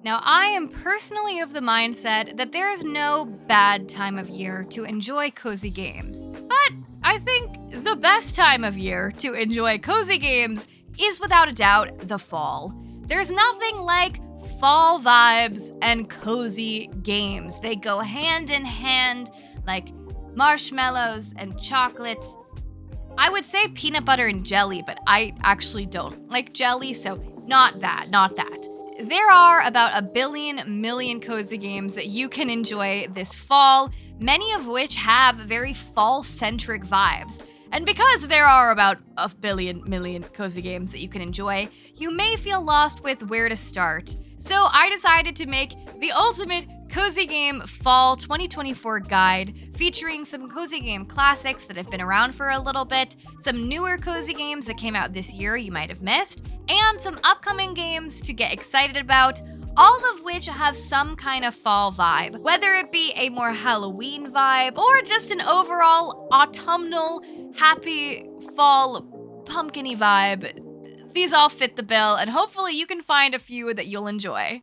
Now, I am personally of the mindset that there is no bad time of year to enjoy cozy games. But I think the best time of year to enjoy cozy games is without a doubt the fall. There's nothing like fall vibes and cozy games. They go hand in hand like marshmallows and chocolate. I would say peanut butter and jelly, but I actually don't like jelly, so not that. There are about 1 billion cozy games that you can enjoy this fall, many of which have very fall-centric vibes. And because there are about 1 billion cozy games that you can enjoy, you may feel lost with where to start. So I decided to make the ultimate cozy game fall 2024 guide, featuring some cozy game classics that have been around for a little bit, some newer cozy games that came out this year you might have missed, and some upcoming games to get excited about, all of which have some kind of fall vibe, whether it be a more Halloween vibe or just an overall autumnal, happy fall pumpkin-y vibe. These all fit the bill, and hopefully you can find a few that you'll enjoy.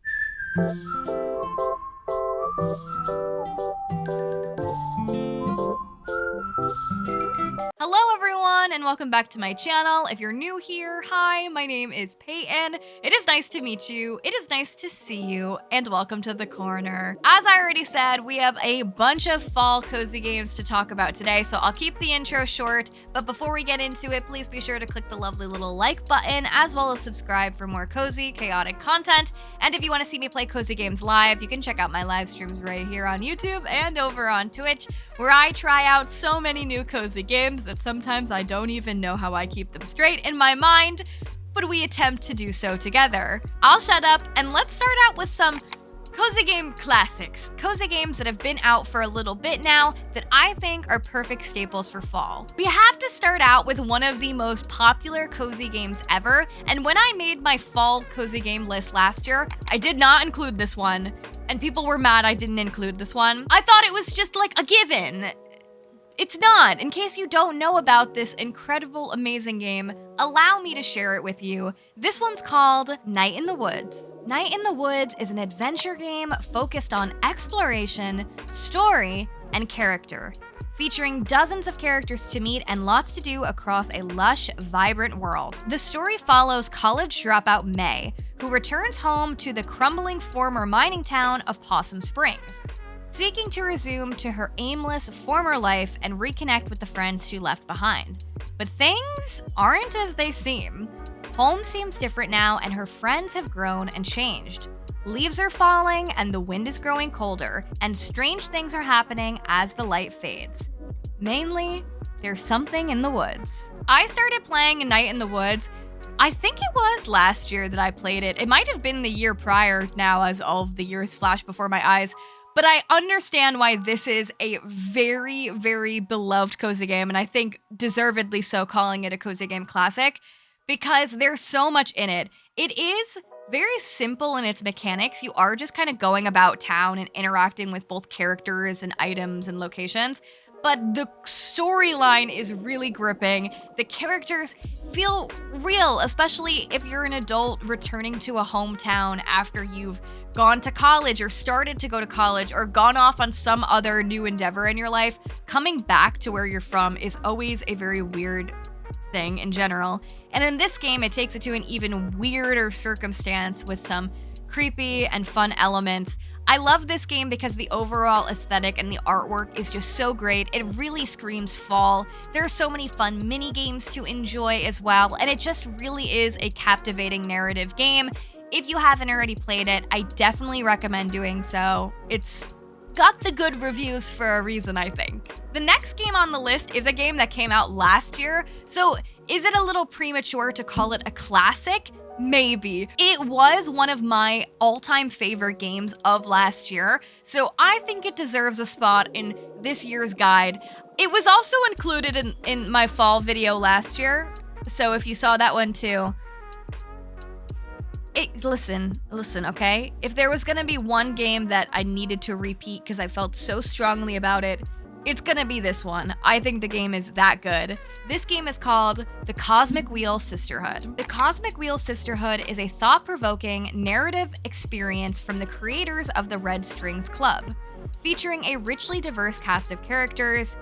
Hello everyone, and welcome back to my channel. If you're new here, hi, my name is Payton. It is nice to meet you, it is nice to see you, and welcome to the corner. As I already said, we have a bunch of fall cozy games to talk about today, so I'll keep the intro short, but before we get into it, please be sure to click the lovely little like button, as well as subscribe for more cozy, chaotic content. And if you want to see me play cozy games live, you can check out my live streams right here on YouTube and over on Twitch, where I try out so many new cozy games that sometimes I don't even know how I keep them straight in my mind, but we attempt to do so together. I'll shut up and let's start out with some cozy game classics. Cozy games that have been out for a little bit now that I think are perfect staples for fall. We have to start out with one of the most popular cozy games ever, and when I made my fall cozy game list last year, I did not include this one, and people were mad I didn't include this one. I thought it was just like a given. It's not. In case you don't know about this incredible, amazing game, allow me to share it with you. This one's called Night in the Woods. Night in the Woods is an adventure game focused on exploration, story, and character, featuring dozens of characters to meet and lots to do across a lush, vibrant world. The story follows college dropout May, who returns home to the crumbling former mining town of Possum Springs, seeking to resume to her aimless former life and reconnect with the friends she left behind. But things aren't as they seem. Home seems different now, and her friends have grown and changed. Leaves are falling, and the wind is growing colder, and strange things are happening as the light fades. Mainly, there's something in the woods. I started playing Night in the Woods, I think it was last year that I played it. It might have been the year prior now, as all of the years flash before my eyes. But I understand why this is a very, very beloved cozy game, and I think deservedly so, calling it a cozy game classic, because there's so much in it. It is very simple in its mechanics. You are just kind of going about town and interacting with both characters and items and locations, but the storyline is really gripping. The characters feel real, especially if you're an adult returning to a hometown after you've gone to college or started to go to college or gone off on some other new endeavor in your life. Coming back to where you're from is always a very weird thing in general. And in this game, it takes it to an even weirder circumstance with some creepy and fun elements. I love this game because the overall aesthetic and the artwork is just so great. It really screams fall. There are so many fun mini games to enjoy as well, and it just really is a captivating narrative game. If you haven't already played it, I definitely recommend doing so. It's got the good reviews for a reason, I think. The next game on the list is a game that came out last year, so is it a little premature to call it a classic? Maybe. It was one of my all-time favorite games of last year, so I think it deserves a spot in this year's guide. It was also included in my fall video last year, so if you saw that one too, listen, okay? If there was gonna be one game that I needed to repeat because I felt so strongly about it, It's gonna be this one. I think the game is that good. This game is called The Cosmic Wheel Sisterhood. The Cosmic Wheel Sisterhood is a thought-provoking narrative experience from the creators of the Red Strings Club, featuring a richly diverse cast of characters,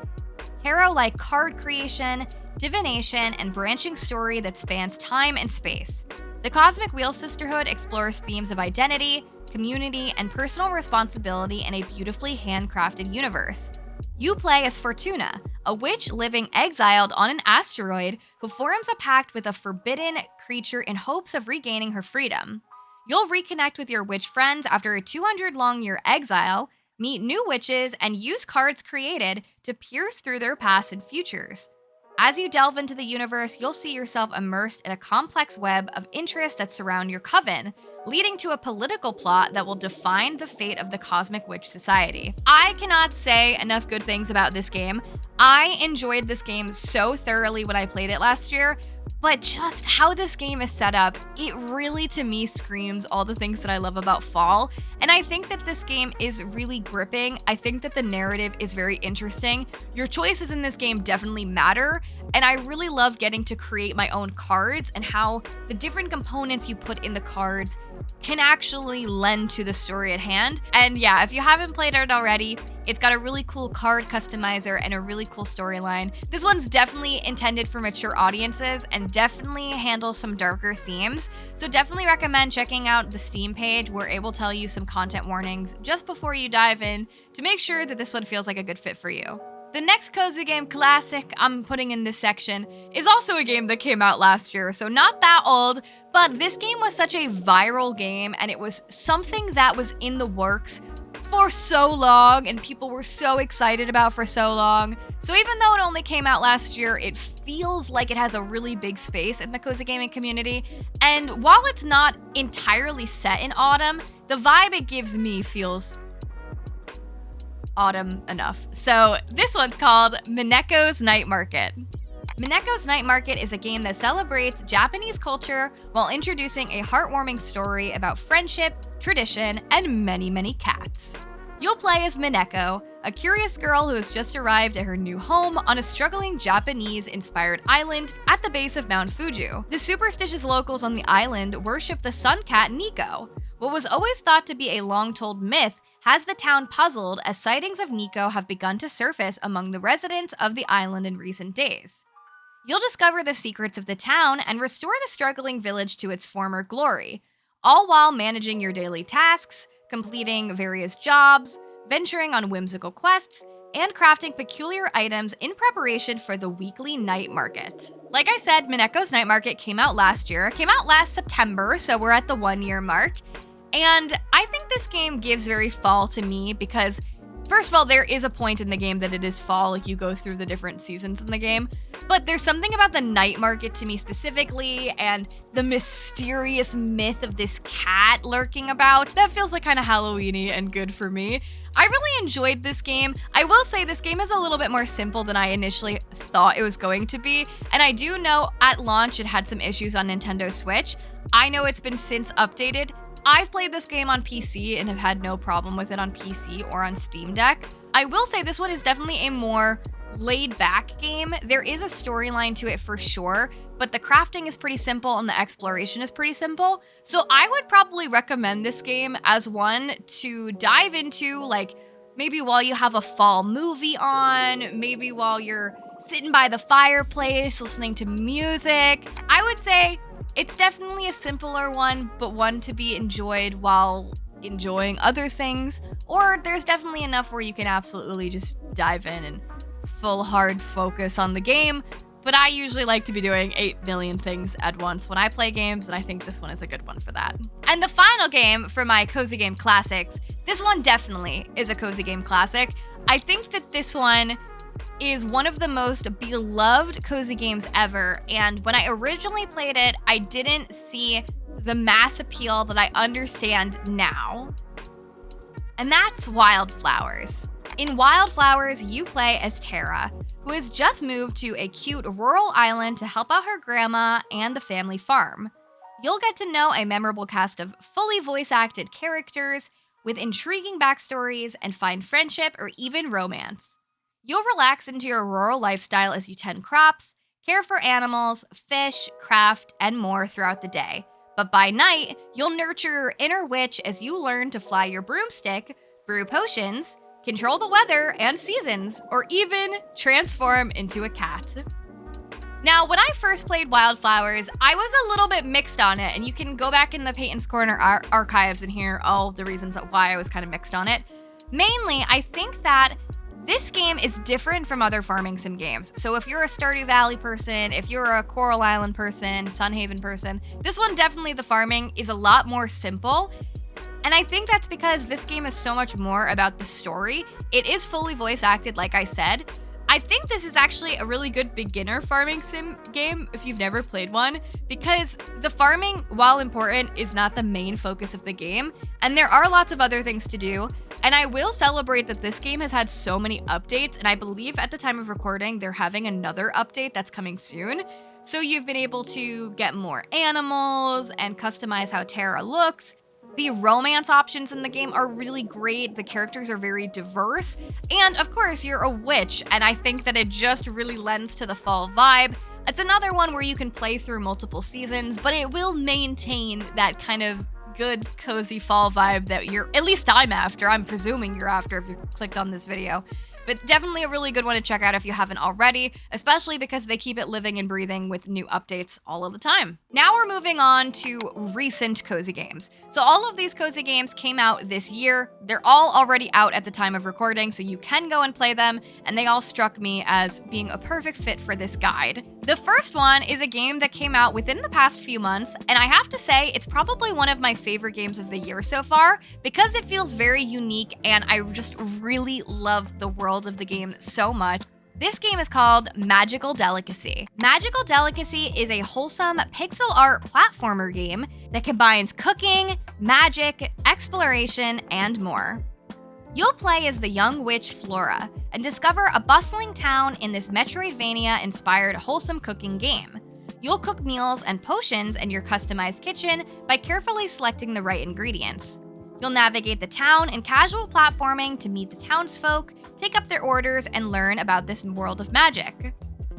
tarot-like card creation, divination, and branching story that spans time and space. The Cosmic Wheel Sisterhood explores themes of identity, community, and personal responsibility in a beautifully handcrafted universe. You play as Fortuna, a witch living exiled on an asteroid who forms a pact with a forbidden creature in hopes of regaining her freedom. You'll reconnect with your witch friends after a 200-long-year exile, meet new witches, and use cards created to pierce through their past and futures. As you delve into the universe, you'll see yourself immersed in a complex web of interests that surround your coven, leading to a political plot that will define the fate of the Cosmic Witch Society. I cannot say enough good things about this game. I enjoyed this game so thoroughly when I played it last year, but just how this game is set up, it really to me screams all the things that I love about fall. And I think that this game is really gripping. I think that the narrative is very interesting. Your choices in this game definitely matter. And I really love getting to create my own cards and how the different components you put in the cards can actually lend to the story at hand. And yeah, if you haven't played it already, it's got a really cool card customizer and a really cool storyline. This one's definitely intended for mature audiences and definitely handles some darker themes. So definitely recommend checking out the Steam page where it will tell you some content warnings just before you dive in to make sure that this one feels like a good fit for you. The next cozy game classic I'm putting in this section is also a game that came out last year, so not that old, but this game was such a viral game and it was something that was in the works for so long and people were so excited about for so long. So even though it only came out last year, it feels like it has a really big space in the cozy gaming community. And while it's not entirely set in autumn, the vibe it gives me feels autumn enough. So this one's called MINEKO'S Night Market. MINEKO'S Night Market is a game that celebrates Japanese culture while introducing a heartwarming story about friendship, tradition, and many, many cats. You'll play as Mineko, a curious girl who has just arrived at her new home on a struggling Japanese-inspired island at the base of Mount Fuji. The superstitious locals on the island worship the sun cat Nico. What was always thought to be a long-told myth has the town puzzled as sightings of Nico have begun to surface among the residents of the island in recent days. You'll discover the secrets of the town and restore the struggling village to its former glory, all while managing your daily tasks, completing various jobs, venturing on whimsical quests, and crafting peculiar items in preparation for the weekly night market. Like I said, MINEKO'S Night Market came out last year. It came out last September, so we're at the 1-year mark. And I think this game gives very fall to me because, first of all, there is a point in the game that it is fall, like you go through the different seasons in the game. But there's something about the night market to me specifically and the mysterious myth of this cat lurking about that feels like kind of Halloween-y and good for me. I really enjoyed this game. I will say this game is a little bit more simple than I initially thought it was going to be. And I do know at launch it had some issues on Nintendo Switch. I know it's been since updated. I've played this game on PC and have had no problem with it on PC or on Steam Deck. I will say this one is definitely a more laid-back game. There is a storyline to it for sure, but the crafting is pretty simple and the exploration is pretty simple. So I would probably recommend this game as one to dive into, like maybe while you have a fall movie on, maybe while you're sitting by the fireplace listening to music. I would say it's definitely a simpler one, but one to be enjoyed while enjoying other things. Or there's definitely enough where you can absolutely just dive in and full hard focus on the game. But I usually like to be doing 8 million things at once when I play games, and I think this one is a good one for that. And the final game for my cozy game classics, this one definitely is a cozy game classic. I think that this one is one of the most beloved cozy games ever, and when I originally played it, I didn't see the mass appeal that I understand now. And that's Wildflowers. In Wildflowers, you play as Tara, who has just moved to a cute rural island to help out her grandma and the family farm. You'll get to know a memorable cast of fully voice-acted characters with intriguing backstories and find friendship or even romance. You'll relax into your rural lifestyle as you tend crops, care for animals, fish, craft, and more throughout the day. But by night, you'll nurture your inner witch as you learn to fly your broomstick, brew potions, control the weather and seasons, or even transform into a cat. Now, when I first played Wildflowers, I was a little bit mixed on it, and you can go back in the Payton's Corner archives and hear all the reasons why I was kind of mixed on it. Mainly, I think that this game is different from other farming sim games. So if you're a Stardew Valley person, if you're a Coral Island person, Sunhaven person, this one definitely the farming is a lot more simple. And I think that's because this game is so much more about the story. It is fully voice acted, like I said. I think this is actually a really good beginner farming sim game if you've never played one, because the farming, while important, is not the main focus of the game, and there are lots of other things to do. And I will celebrate that this game has had so many updates, and I believe at the time of recording, they're having another update that's coming soon. So you've been able to get more animals and customize how Terra looks. The romance options in the game are really great. The characters are very diverse. And of course, you're a witch, and I think that it just really lends to the fall vibe. It's another one where you can play through multiple seasons, but it will maintain that kind of good, cozy fall vibe that at least I'm after. I'm presuming you're after if you clicked on this video. But definitely a really good one to check out if you haven't already, especially because they keep it living and breathing with new updates all of the time. Now we're moving on to recent cozy games. So all of these cozy games came out this year. They're all already out at the time of recording, so you can go and play them, and they all struck me as being a perfect fit for this guide. The first one is a game that came out within the past few months, and I have to say it's probably one of my favorite games of the year so far because it feels very unique and I just really love the world of the game so much. This game is called Magical Delicacy. Magical Delicacy is a wholesome pixel art platformer game that combines cooking, magic, exploration, and more. You'll play as the young witch Flora and discover a bustling town in this Metroidvania-inspired wholesome cooking game. You'll cook meals and potions in your customized kitchen by carefully selecting the right ingredients. You'll navigate the town in casual platforming to meet the townsfolk, take up their orders, and learn about this world of magic.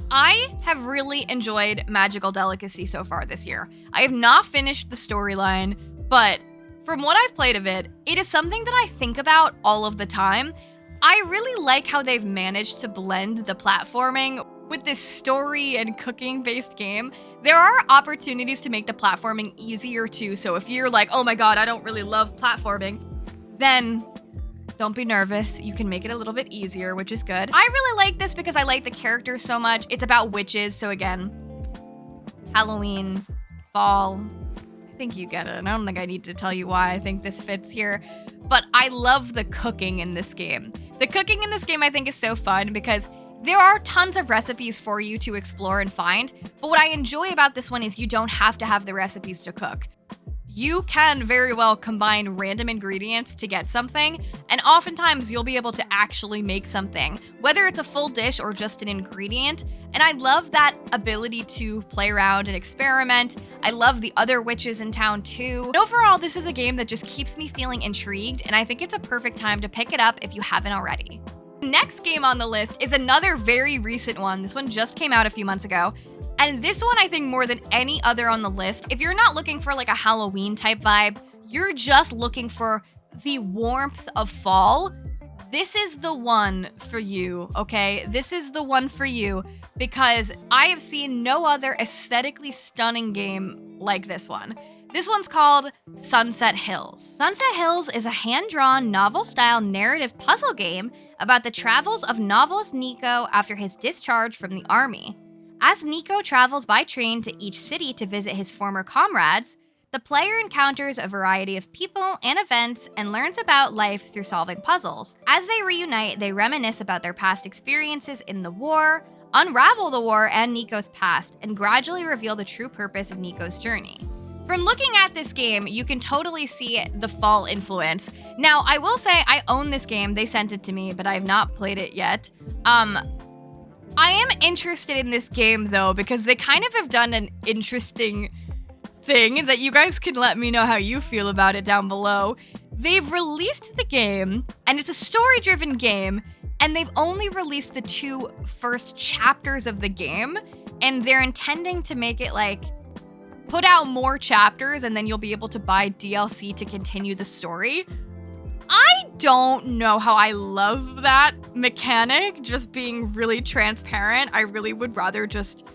I have really enjoyed Magical Delicacy so far this year. I have not finished the storyline, but from what I've played of it, it is something that I think about all of the time. I really like how they've managed to blend the platforming with this story and cooking-based game. There are opportunities to make the platforming easier too, so if you're like, oh my god, I don't really love platforming, then don't be nervous. You can make it a little bit easier, which is good. I really like this because I like the characters so much. It's about witches, so again, Halloween, fall, I think you get it. I don't think I need to tell you why I think this fits here, but I love the cooking in this game. The cooking in this game I think is so fun because there are tons of recipes for you to explore and find, but what I enjoy about this one is you don't have to have the recipes to cook. You can very well combine random ingredients to get something, and oftentimes you'll be able to actually make something, whether it's a full dish or just an ingredient. And I love that ability to play around and experiment. I love the other witches in town too. And overall, this is a game that just keeps me feeling intrigued, and I think it's a perfect time to pick it up if you haven't already. Next game on the list is another very recent one. This one just came out a few months ago. And this one, I think more than any other on the list, if you're not looking for like a Halloween type vibe, you're just looking for the warmth of fall, this is the one for you, okay? This is the one for you because I have seen no other aesthetically stunning game like this one. This one's called Sunset Hills. Sunset Hills is a hand-drawn, novel-style narrative puzzle game about the travels of novelist Nico after his discharge from the army. As Nico travels by train to each city to visit his former comrades, the player encounters a variety of people and events and learns about life through solving puzzles. As they reunite, they reminisce about their past experiences in the war, unravel the war and Nico's past, and gradually reveal the true purpose of Nico's journey. From looking at this game, you can totally see the fall influence. Now, I will say I own this game. They sent it to me, but I have not played it yet. I am interested in this game, though, because they kind of have done an interesting thing that you guys can let me know how you feel about it down below. They've released the game, and it's a story-driven game, and they've only released the 2 first chapters of the game, and they're intending to make it like put out more chapters and then you'll be able to buy DLC to continue the story. I don't know how I love that mechanic, just being really transparent. I really would rather just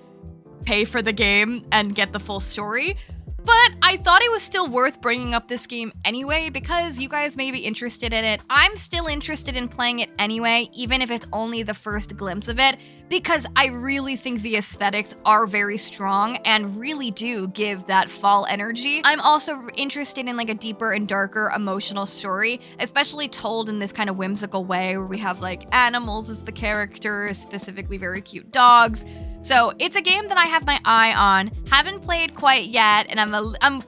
pay for the game and get the full story. But I thought it was still worth bringing up this game anyway because you guys may be interested in it. I'm still interested in playing it anyway, even if it's only the first glimpse of it, because I really think the aesthetics are very strong and really do give that fall energy. I'm also interested in like a deeper and darker emotional story, especially told in this kind of whimsical way where we have like animals as the characters, specifically very cute dogs. So it's a game that I have my eye on. Haven't played quite yet, and I'm gonna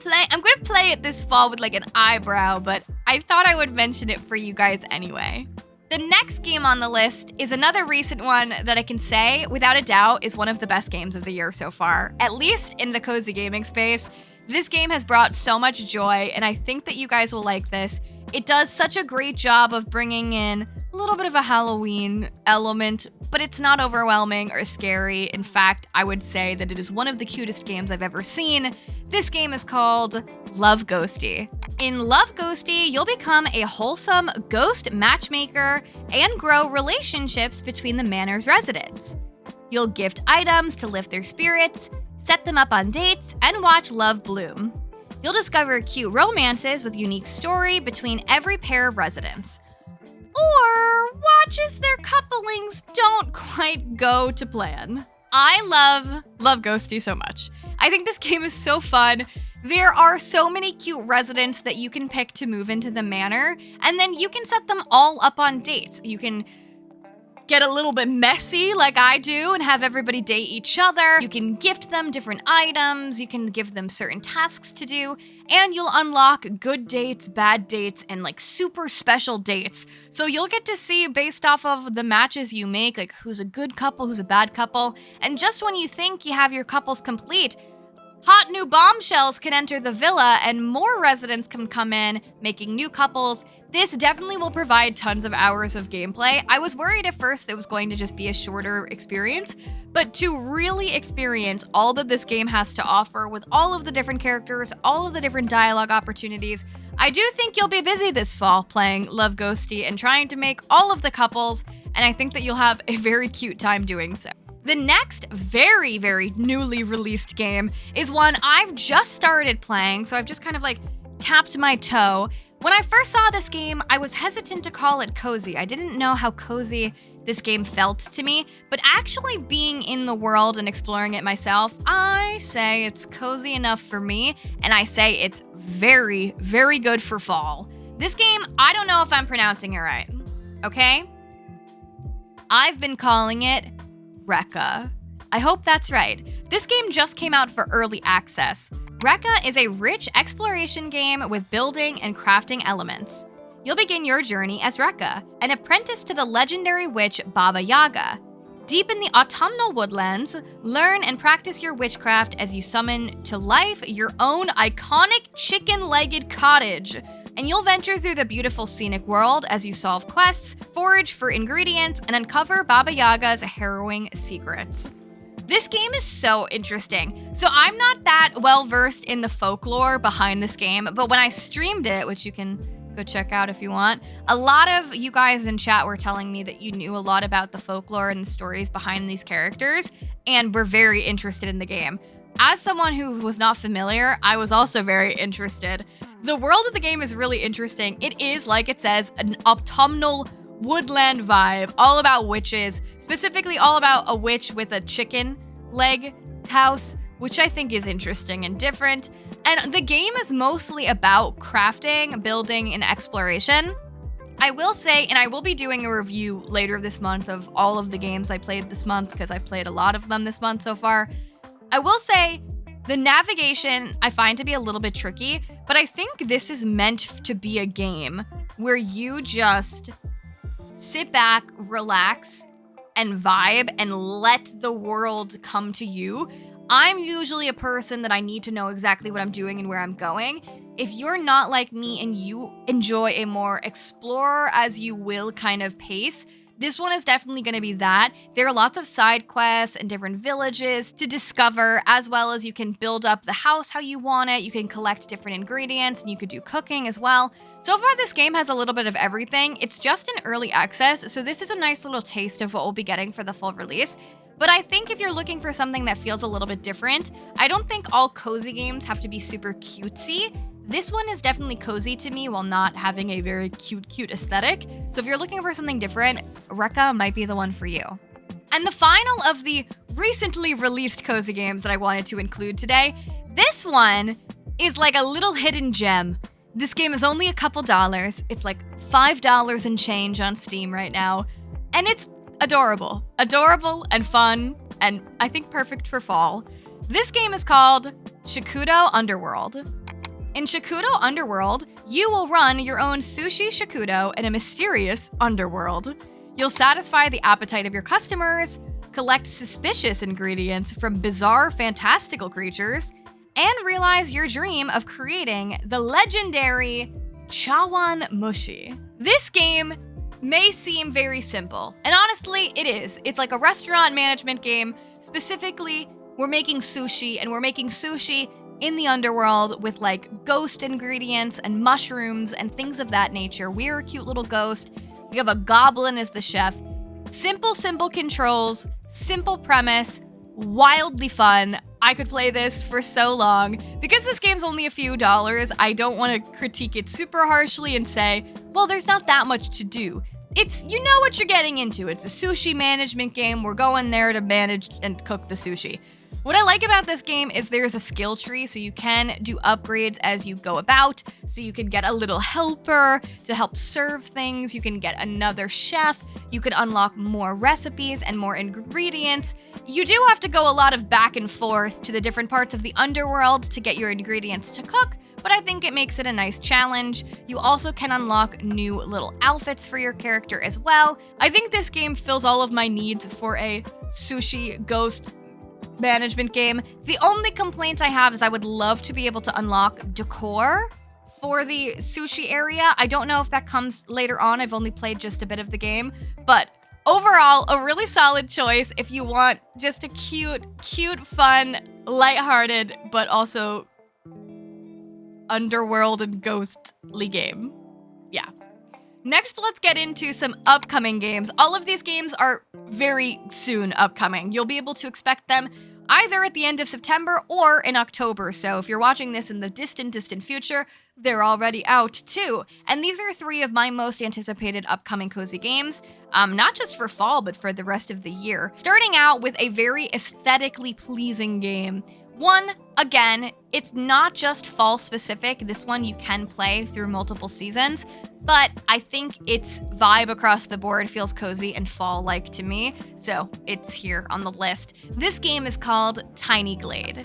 play it this fall with like an eyebrow, but I thought I would mention it for you guys anyway. The next game on the list is another recent one that I can say, without a doubt, is one of the best games of the year so far, at least in the cozy gaming space. This game has brought so much joy, and I think that you guys will like this. It does such a great job of bringing in a little bit of a Halloween element, but it's not overwhelming or scary. In fact, I would say that it is one of the cutest games I've ever seen. This game is called Love Ghostie. In Love Ghostie, you'll become a wholesome ghost matchmaker and grow relationships between the manor's residents. You'll gift items to lift their spirits, set them up on dates, and watch love bloom. You'll discover cute romances with unique story between every pair of residents. Or watch as their couplings don't quite go to plan. I love Ghostie so much. I think this game is so fun. There are so many cute residents that you can pick to move into the manor, and then you can set them all up on dates. You can get a little bit messy like I do and have everybody date each other. You can gift them different items, you can give them certain tasks to do, and you'll unlock good dates, bad dates, and like super special dates. So you'll get to see based off of the matches you make, like who's a good couple, who's a bad couple, and just when you think you have your couples complete, hot new bombshells can enter the villa and more residents can come in, making new couples. This definitely will provide tons of hours of gameplay. I was worried at first it was going to just be a shorter experience, but to really experience all that this game has to offer with all of the different characters, all of the different dialogue opportunities, I do think you'll be busy this fall playing Love Ghostie and trying to make all of the couples, and I think that you'll have a very cute time doing so. The next very, very newly released game is one I've just started playing, so I've just kind of like tapped my toe. When I first saw this game, I was hesitant to call it cozy. I didn't know how cozy this game felt to me, but actually being in the world and exploring it myself, I say it's cozy enough for me, and I say it's very, very good for fall. This game, I don't know if I'm pronouncing it right, okay? I've been calling it REKA. I hope that's right. This game just came out for early access. REKA is a rich exploration game with building and crafting elements. You'll begin your journey as REKA, an apprentice to the legendary witch Baba Yaga. Deep in the autumnal woodlands, learn and practice your witchcraft as you summon to life your own iconic chicken-legged cottage. And you'll venture through the beautiful scenic world as you solve quests, forage for ingredients, and uncover Baba Yaga's harrowing secrets. This game is so interesting. So I'm not that well versed in the folklore behind this game, but when I streamed it, which you can go check out if you want, a lot of you guys in chat were telling me that you knew a lot about the folklore and the stories behind these characters, and were very interested in the game. As someone who was not familiar, I was also very interested. The world of the game is really interesting. It is, like it says, an autumnal woodland vibe, all about witches, specifically all about a witch with a chicken leg house, which I think is interesting and different. And the game is mostly about crafting, building, and exploration. I will say, and I will be doing a review later this month of all of the games I played this month, because I've played a lot of them this month so far. I will say, the navigation I find to be a little bit tricky, but I think this is meant to be a game where you just sit back, relax, and vibe, and let the world come to you. I'm usually a person that I need to know exactly what I'm doing and where I'm going. If you're not like me and you enjoy a more explore as you will kind of pace, This one is definitely going to be that. There are lots of side quests and different villages to discover, as well as you can build up the house how you want it. You can collect different ingredients and you could do cooking as well. So far, this game has a little bit of everything. It's just in early access, so this is a nice little taste of what we'll be getting for the full release. But I think if you're looking for something that feels a little bit different, I don't think all cozy games have to be super cutesy. This one is definitely cozy to me while not having a very cute aesthetic. So if you're looking for something different, REKA might be the one for you. And the final of the recently released cozy games that I wanted to include today, this one is like a little hidden gem. This game is only a couple dollars. It's like $5 and change on Steam right now. And it's adorable. Adorable and fun, and I think perfect for fall. This game is called SHOKUDO Underworld. In SHOKUDO Underworld, you will run your own sushi Shokudo in a mysterious underworld. You'll satisfy the appetite of your customers, collect suspicious ingredients from bizarre, fantastical creatures, and realize your dream of creating the legendary Chawan Mushi. This game may seem very simple, and honestly, it is. It's like a restaurant management game. Specifically, we're making sushi, and we're making sushi in the underworld with like ghost ingredients and mushrooms and things of that nature. We're a cute little ghost. We have a goblin as the chef. Simple controls, simple premise, wildly fun. I could play this for so long. Because this game's only a few dollars, I don't want to critique it super harshly and say, well, there's not that much to do. It's, you know what you're getting into. It's a sushi management game. We're going there to manage and cook the sushi. What I like about this game is there's a skill tree, so you can do upgrades as you go about. So you can get a little helper to help serve things. You can get another chef. You can unlock more recipes and more ingredients. You do have to go a lot of back and forth to the different parts of the underworld to get your ingredients to cook, but I think it makes it a nice challenge. You also can unlock new little outfits for your character as well. I think this game fills all of my needs for a sushi ghost management game. The only complaint I have is I would love to be able to unlock decor for the sushi area. I don't know if that comes later on. I've only played just a bit of the game, but overall, a really solid choice if you want just a cute, fun, lighthearted, but also underworld and ghostly game. Yeah. Next, let's get into some upcoming games. All of these games are very soon upcoming. You'll be able to expect them either at the end of September or in October. So if you're watching this in the distant future, they're already out too. And these are 3 of my most anticipated upcoming cozy games, not just for fall, but for the rest of the year. Starting out with a very aesthetically pleasing game. One, again, it's not just fall specific. This one you can play through multiple seasons, but I think its vibe across the board feels cozy and fall-like to me, so it's here on the list. This game is called Tiny Glade.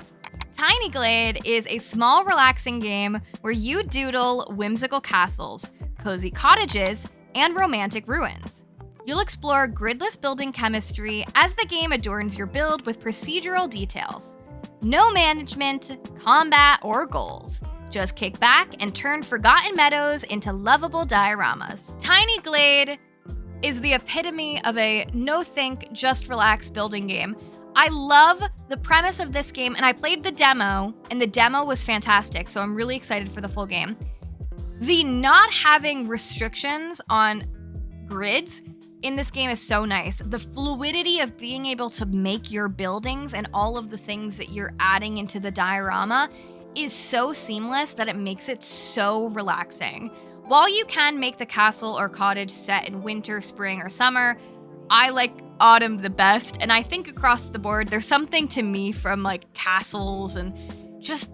Tiny Glade is a small, relaxing game where you doodle whimsical castles, cozy cottages, and romantic ruins. You'll explore gridless building chemistry as the game adorns your build with procedural details. No management, combat, or goals. Just kick back and turn forgotten meadows into lovable dioramas. Tiny Glade is the epitome of a no-think, just relax building game. I love the premise of this game, and I played the demo, and the demo was fantastic, so I'm really excited for the full game. The not having restrictions on grids in this game is so nice. The fluidity of being able to make your buildings and all of the things that you're adding into the diorama is so seamless that it makes it so relaxing. While you can make the castle or cottage set in winter, spring, or summer, I like autumn the best, and I think across the board there's something to me from like castles and just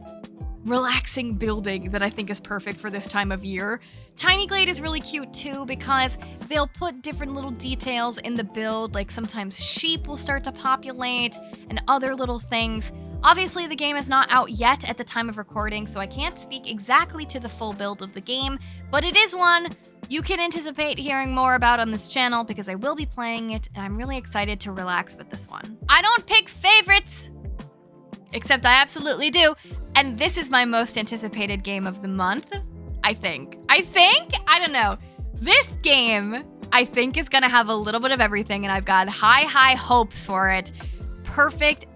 relaxing building that I think is perfect for this time of year. Tiny Glade is really cute too because they'll put different little details in the build, like sometimes sheep will start to populate and other little things. Obviously, the game is not out yet at the time of recording, so I can't speak exactly to the full build of the game, but it is one you can anticipate hearing more about on this channel because I will be playing it, and I'm really excited to relax with this one. I don't pick favorites, except I absolutely do, and this is my most anticipated game of the month, I think. I don't know. This game I think is gonna have a little bit of everything, and I've got high hopes for it. Perfect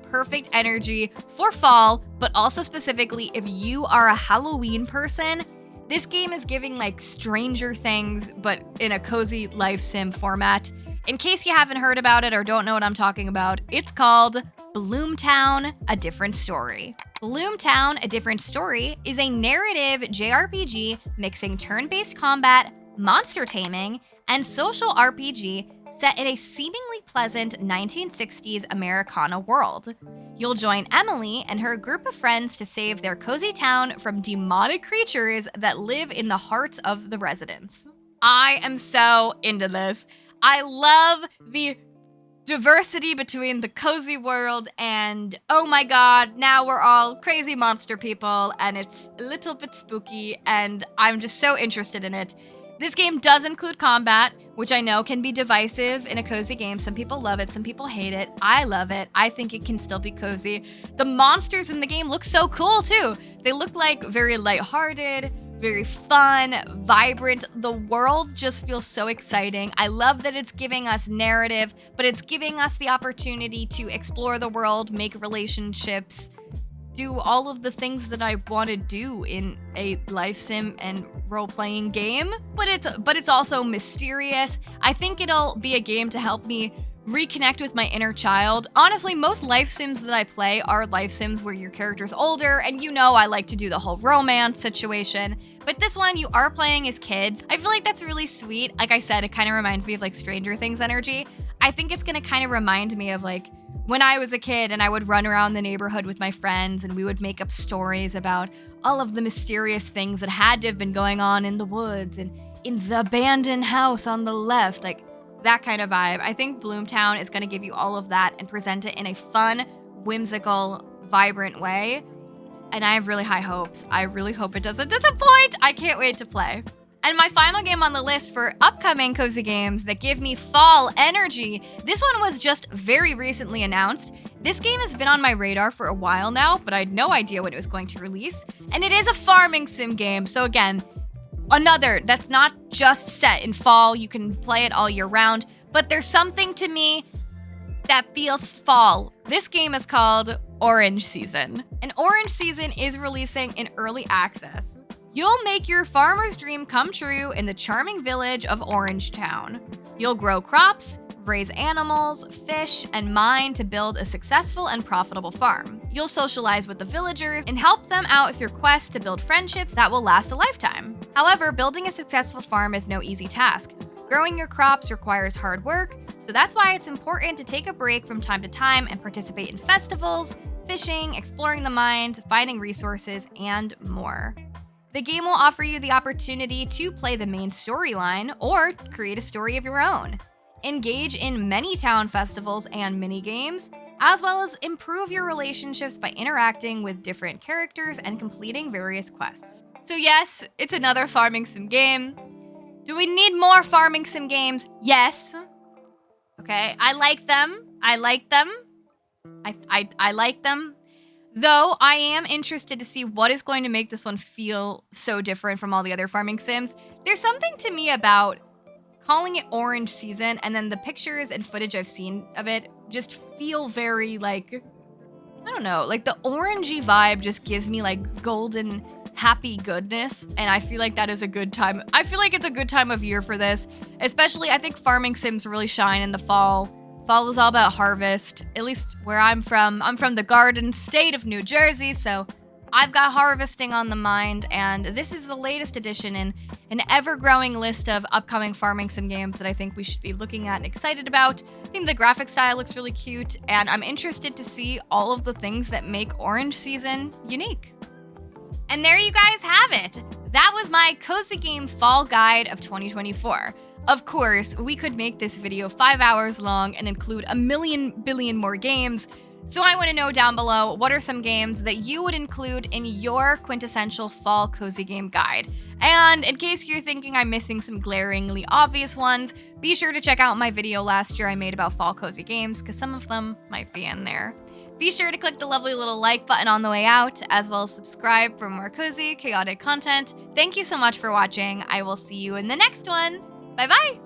energy for fall, but also specifically if you are a Halloween person, this game is giving like Stranger Things, but in a cozy life sim format. In case you haven't heard about it or don't know what I'm talking about, it's called BLOOMTOWN: A Different Story. BLOOMTOWN: A Different Story is a narrative JRPG mixing turn-based combat, monster taming, and social RPG set in a seemingly pleasant 1960s Americana world. You'll join Emily and her group of friends to save their cozy town from demonic creatures that live in the hearts of the residents. I am so into this. I love the diversity between the cozy world and, oh my god, now we're all crazy monster people and it's a little bit spooky, and I'm just so interested in it. This game does include combat, which I know can be divisive in a cozy game. Some people love it, some people hate it. I love it. I think it can still be cozy. The monsters in the game look so cool too. They look like very lighthearted, very fun, vibrant. The world just feels so exciting. I love that it's giving us narrative, but it's giving us the opportunity to explore the world, make relationships, do all of the things that I want to do in a life sim and role-playing game, but it's also mysterious. I think it'll be a game to help me reconnect with my inner child. Honestly, most life sims that I play are life sims where your character's older, and you know I like to do the whole romance situation, but this one you are playing as kids. I feel like that's really sweet. Like I said, it kind of reminds me of like Stranger Things energy. I think it's gonna kind of remind me of like when I was a kid and I would run around the neighborhood with my friends and we would make up stories about all of the mysterious things that had to have been going on in the woods and in the abandoned house on the left, like that kind of vibe. I think BLOOMTOWN is going to give you all of that and present it in a fun, whimsical, vibrant way. And I have really high hopes. I really hope it doesn't disappoint. I can't wait to play. And my final game on the list for upcoming cozy games that give me fall energy, this one was just very recently announced. This game has been on my radar for a while now, but I had no idea when it was going to release. And it is a farming sim game, so again, another that's not just set in fall, you can play it all year round, but there's something to me that feels fall. This game is called Orange Season. And Orange Season is releasing in early access. You'll make your farmer's dream come true in the charming village of Orangetown. You'll grow crops, raise animals, fish, and mine to build a successful and profitable farm. You'll socialize with the villagers and help them out through quests to build friendships that will last a lifetime. However, building a successful farm is no easy task. Growing your crops requires hard work, so that's why it's important to take a break from time to time and participate in festivals, fishing, exploring the mines, finding resources, and more. The game will offer you the opportunity to play the main storyline or create a story of your own. Engage in many town festivals and mini-games, as well as improve your relationships by interacting with different characters and completing various quests. So yes, it's another farming sim game. Do we need more farming sim games? Yes. Okay, I like them. I like them. I like them. Though I am interested to see what is going to make this one feel so different from all the other farming sims. There's something to me about calling it Orange Season, and then the pictures and footage I've seen of it just feel very like, I don't know, like the orangey vibe just gives me like golden happy goodness, and I feel like that is a good time. I feel like it's a good time of year for this, especially I think farming sims really shine in the fall. Fall is all about harvest, at least where I'm from. I'm from the Garden State of New Jersey, so I've got harvesting on the mind, and this is the latest addition in an ever-growing list of upcoming farming sim games that I think we should be looking at and excited about. I think the graphic style looks really cute, and I'm interested to see all of the things that make Orange Season unique. And there you guys have it. That was my Cozy Game Fall Guide of 2024. Of course, we could make this video 5 hours long and include a million billion more games, so I want to know down below what are some games that you would include in your quintessential fall cozy game guide. And in case you're thinking I'm missing some glaringly obvious ones, be sure to check out my video last year I made about fall cozy games, because some of them might be in there. Be sure to click the lovely little like button on the way out, as well as subscribe for more cozy, chaotic content. Thank you so much for watching. I will see you in the next one. Bye-bye!